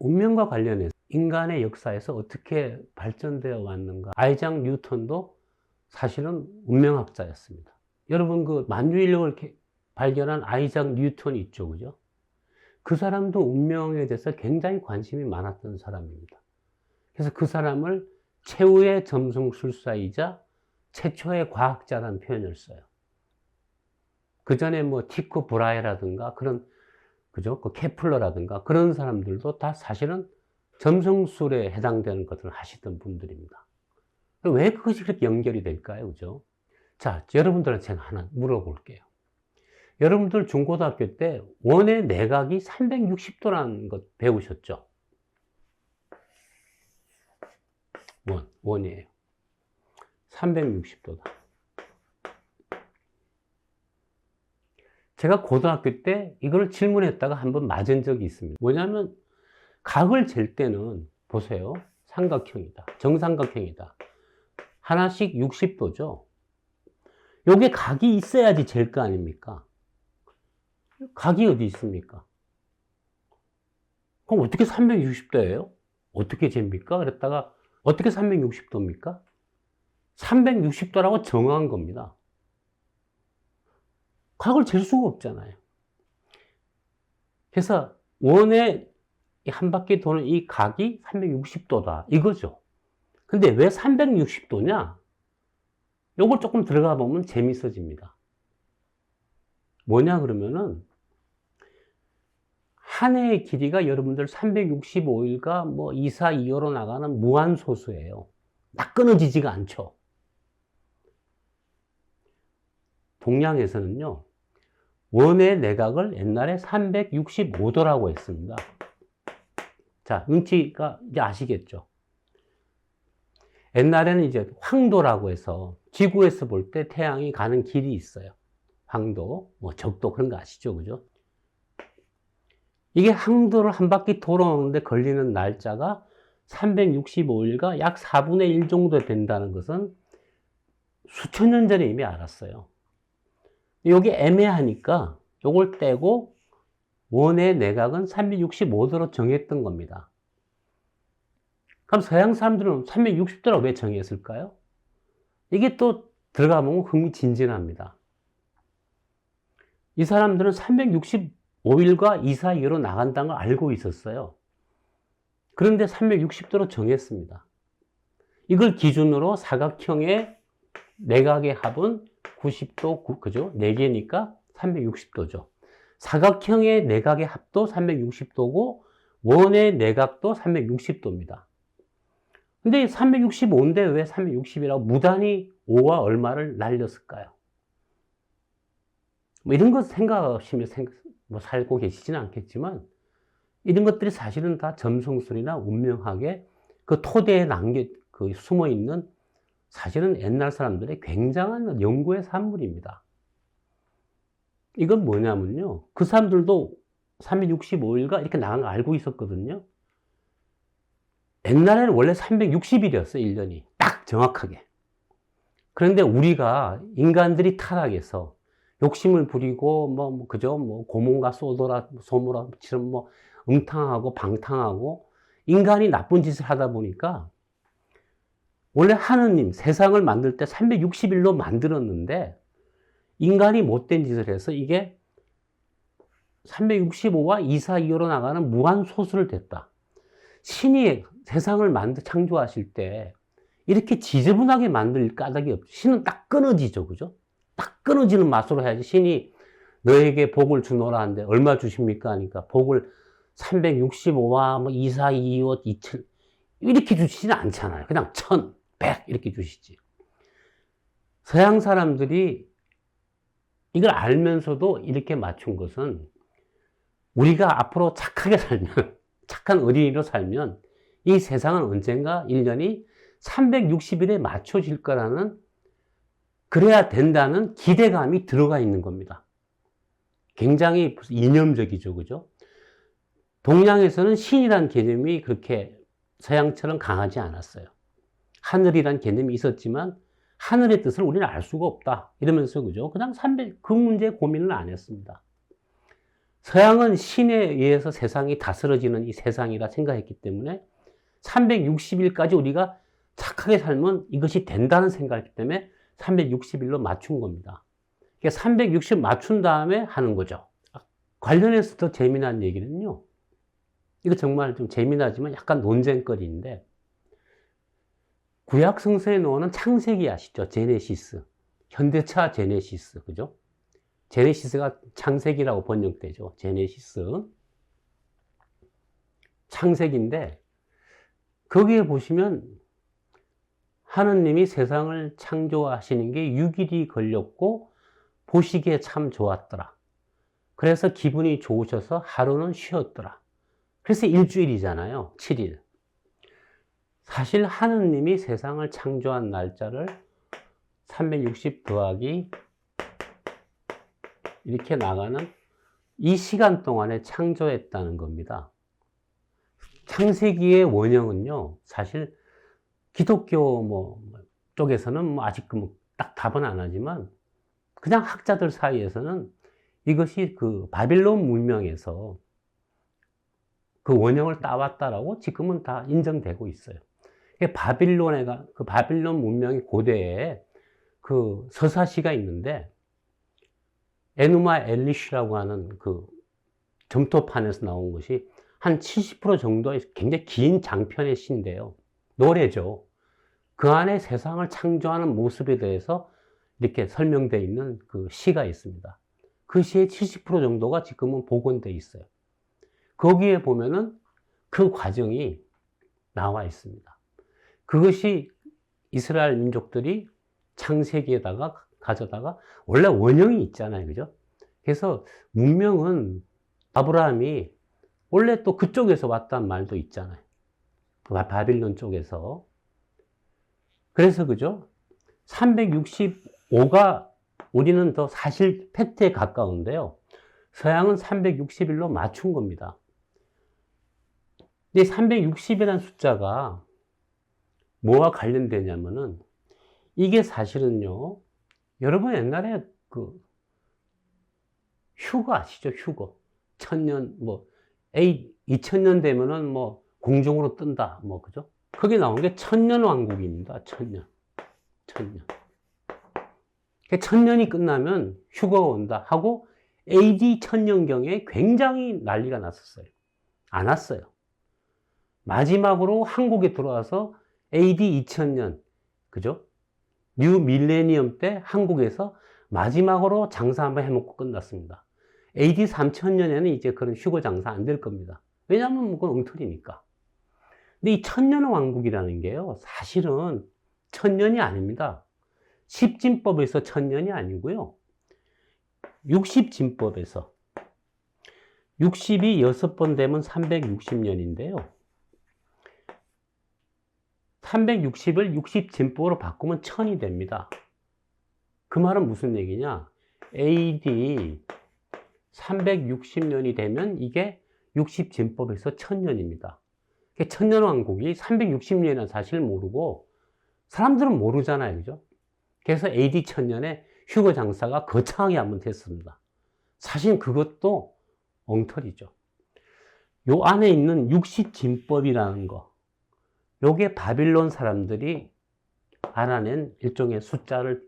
운명과 관련해서 인간의 역사에서 어떻게 발전되어 왔는가. 아이작 뉴턴도 사실은 운명학자였습니다. 여러분 그 만유인력을 발견한 아이작 뉴턴이 있죠, 그죠? 그 사람도 운명에 대해서 굉장히 관심이 많았던 사람입니다. 그래서 그 사람을 최후의 점성술사이자 최초의 과학자라는 표현을 써요. 그 전에 뭐 티코 브라헤라든가 그런, 그죠? 그 케플러라든가 그런 사람들도 다 사실은 점성술에 해당되는 것을 하시던 분들입니다. 왜 그것이 그렇게 연결이 될까요? 그죠? 자, 여러분들한테 제가 하나 물어볼게요. 여러분들 중고등학교 때 원의 내각이 360도라는 것 배우셨죠? 원이에요. 360도다. 제가 고등학교 때 이걸 질문했다가 한번 맞은 적이 있습니다. 뭐냐면 각을 잴 때는 보세요. 삼각형이다. 정삼각형이다. 하나씩 60도죠. 요게 각이 있어야지 잴 거 아닙니까? 각이 어디 있습니까? 그럼 어떻게 360도예요? 어떻게 잽니까? 그랬다가 어떻게 360도입니까? 360도라고 정한 겁니다. 각을 잴 수가 없잖아요. 그래서 원의 한 바퀴 도는 이 각이 360도다 이거죠. 근데 왜 360도냐? 요걸 조금 들어가 보면 재밌어집니다. 뭐냐 그러면은 한 해의 길이가 여러분들 365일과 뭐 2, 4, 2호로 나가는 무한소수예요. 딱 끊어지지가 않죠. 동양에서는요, 원의 내각을 옛날에 365도라고 했습니다. 자, 눈치가 이제 아시겠죠? 옛날에는 이제 황도라고 해서 지구에서 볼 때 태양이 가는 길이 있어요. 황도, 뭐 적도 그런 거 아시죠? 그죠? 이게 황도를 한 바퀴 돌아오는데 걸리는 날짜가 365일과 약 4분의 1 정도 된다는 것은 수천 년 전에 이미 알았어요. 이게 애매하니까 이걸 떼고 원의 내각은 365도로 정했던 겁니다. 그럼 서양 사람들은 360도라고 왜 정했을까요? 이게 또 들어가 보면 흥미진진합니다. 이 사람들은 365일과 2, 4, 2로 나간다는 걸 알고 있었어요. 그런데 360도로 정했습니다. 이걸 기준으로 사각형의 내각의 합은 90도, 그죠? 4개니까 360도죠. 사각형의 내각의 합도 360도고, 원의 내각도 360도입니다. 근데 365인데 왜 360이라고 무단히 5와 얼마를 날렸을까요? 뭐 이런 것 생각하시면 뭐 살고 계시지는 않겠지만, 이런 것들이 사실은 다 점성술이나 운명학의 그 토대에 숨어 있는 사실은 옛날 사람들의 굉장한 연구의 산물입니다. 이건 뭐냐면요. 그 사람들도 365일과 이렇게 나간 거 알고 있었거든요. 옛날에는 원래 360일이었어요, 1년이. 딱 정확하게. 그런데 우리가 인간들이 타락해서 욕심을 부리고, 그죠? 고문과 소무라처럼 음탕하고 방탕하고 인간이 나쁜 짓을 하다 보니까 원래 하느님, 세상을 만들 때 360일로 만들었는데 인간이 못된 짓을 해서 이게 365와 2, 4, 2호로 나가는 무한소수를 됐다. 신이 세상을 창조하실 때 이렇게 지저분하게 만들 까닭이 없죠. 신은 딱 끊어지죠. 그죠? 딱 끊어지는 맛으로 해야지. 신이 너에게 복을 주노라 하는데 얼마 주십니까? 하니까 복을 365와 2, 4, 2, 5, 2, 7 이렇게 주시지는 않잖아요. 그냥 1000, 100 이렇게 주시지. 서양 사람들이 이걸 알면서도 이렇게 맞춘 것은 우리가 앞으로 착하게 살면, 착한 어린이로 살면 이 세상은 언젠가 1년이 360일에 맞춰질 거라는, 그래야 된다는 기대감이 들어가 있는 겁니다. 굉장히 이념적이죠. 그죠? 동양에서는 신이라는 개념이 그렇게 서양처럼 강하지 않았어요. 하늘이란 개념이 있었지만 하늘의 뜻을 우리는 알 수가 없다. 이러면서 그죠? 그냥 그 문제에 고민을 안 했습니다. 서양은 신에 의해서 세상이 다스려지는 이 세상이라 생각했기 때문에 360일까지 우리가 착하게 살면 이것이 된다는 생각이기 때문에 360일로 맞춘 겁니다. 그러니까 360 맞춘 다음에 하는 거죠. 관련해서 더 재미난 얘기는요. 이거 정말 좀 재미나지만 약간 논쟁거리인데, 구약 성서에 나오는 창세기 아시죠? 제네시스. 현대차 제네시스. 그죠? 제네시스가 창세기라고 번역되죠. 제네시스. 창세기인데, 거기에 보시면 하느님이 세상을 창조하시는 게 6일이 걸렸고 보시기에 참 좋았더라. 그래서 기분이 좋으셔서 하루는 쉬었더라. 그래서 일주일이잖아요. 7일. 사실 하느님이 세상을 창조한 날짜를 360 더하기 이렇게 나가는 이 시간 동안에 창조했다는 겁니다. 창세기의 원형은요, 사실 기독교 쪽에서는 아직 딱 답은 안 하지만, 그냥 학자들 사이에서는 이것이 그 바빌론 문명에서 그 원형을 따왔다라고 지금은 다 인정되고 있어요. 그 바빌론 문명의 고대에 그 서사시가 있는데, 에누마 엘리시라고 하는 그 점토판에서 나온 것이 한 70% 정도의 굉장히 긴 장편의 시인데요. 노래죠. 그 안에 세상을 창조하는 모습에 대해서 이렇게 설명되어 있는 그 시가 있습니다. 그 시의 70% 정도가 지금은 복원되어 있어요. 거기에 보면은 그 과정이 나와 있습니다. 그것이 이스라엘 민족들이 창세기에다가 가져다가, 원래 원형이 있잖아요. 그죠? 그래서 문명은 아브라함이 원래 또 그쪽에서 왔다는 말도 있잖아요. 바빌론 쪽에서. 그래서 그죠? 365가 우리는 더 사실 팩트에 가까운데요. 서양은 360일로 맞춘 겁니다. 이 360이라는 숫자가 뭐와 관련되냐면은, 이게 사실은요, 여러분 옛날에 그 휴거 아시죠? 휴거. 1000년, 2000년 되면은 공중으로 뜬다. 그죠? 거기 나온 게 천년왕국입니다. 천년. 1000년이 끝나면 휴거가 온다 하고 AD 1000년경에 굉장히 난리가 났었어요. 안 왔어요. 마지막으로 한국에 들어와서 AD 2000년, 그죠? 뉴 밀레니엄 때 한국에서 마지막으로 장사 한번 해먹고 끝났습니다. AD 3000년에는 이제 그런 휴거 장사 안 될 겁니다. 왜냐하면 그건 엉터리니까. 근데 이 천년왕국이라는 게요, 사실은 1000년이 아닙니다. 십진법에서 1000년이 아니고요. 60진법에서 60이 6번 되면 360년인데요. 360을 60진법으로 바꾸면 1000이 됩니다. 그 말은 무슨 얘기냐? AD 360년이 되면 이게 60진법에서 1000년입니다. 천년왕국이 360년이라는 사실을 모르고, 사람들은 모르잖아요. 그죠? 그래서 AD 1000년에 휴거 장사가 거창하게 한번 됐습니다. 사실 그것도 엉터리죠. 요 안에 있는 60진법이라는 거, 요게 바빌론 사람들이 알아낸 일종의 숫자를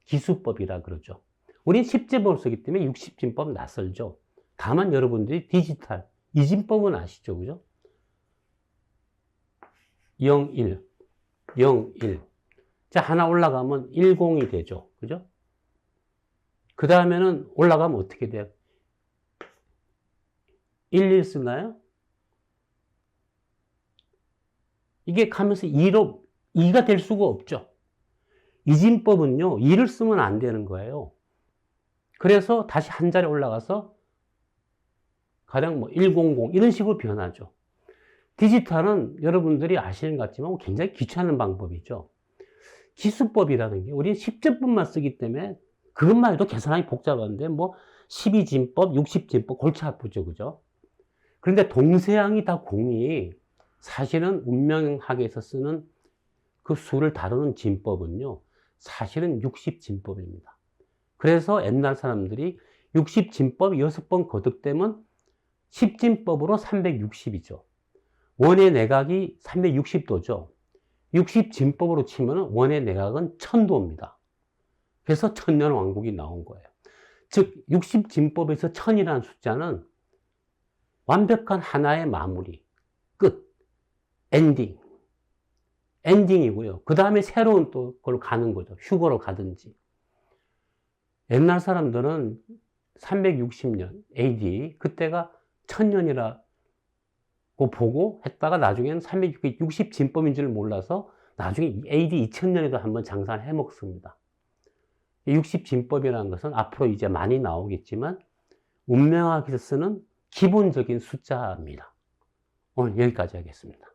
기수법이라 그러죠. 우린 10진법을 쓰기 때문에 60진법 낯설죠. 다만 여러분들이 디지털, 이진법은 아시죠? 그죠? 01, 01. 자, 하나 올라가면 10이 되죠. 그죠? 그 다음에는 올라가면 어떻게 돼요? 11 쓰나요? 이게 가면서 2가 될 수가 없죠. 이진법은요, 2를 쓰면 안 되는 거예요. 그래서 다시 한 자리 올라가서 가령 100 이런 식으로 변하죠. 디지털은 여러분들이 아시는 것 같지만 굉장히 귀찮은 방법이죠. 기수법이라는 게 우리는 10진법만 쓰기 때문에 그것만 해도 계산하기 복잡한데 12진법, 60진법 골치 아프죠. 그죠? 그런데 동서양이 다 공이 사실은 운명학에서 쓰는 그 수를 다루는 진법은요, 사실은 60진법입니다. 그래서 옛날 사람들이 60진법 6번 거듭되면 10진법으로 360이죠. 원의 내각이 360도죠. 60진법으로 치면 원의 내각은 1000도입니다. 그래서 천년왕국이 나온 거예요. 즉 60진법에서 1000이라는 숫자는 완벽한 하나의 마무리, 끝, 엔딩이고요. 그 다음에 새로운 또 걸로 가는 거죠. 휴거로 가든지. 옛날 사람들은 360년 AD, 그때가 1000년이라고 보고 했다가 나중에는 360진법인 줄 몰라서 나중에 AD 2000년에도 한번 장사를 해 먹습니다. 60진법이라는 것은 앞으로 이제 많이 나오겠지만 운명학에서 쓰는 기본적인 숫자입니다. 오늘 여기까지 하겠습니다.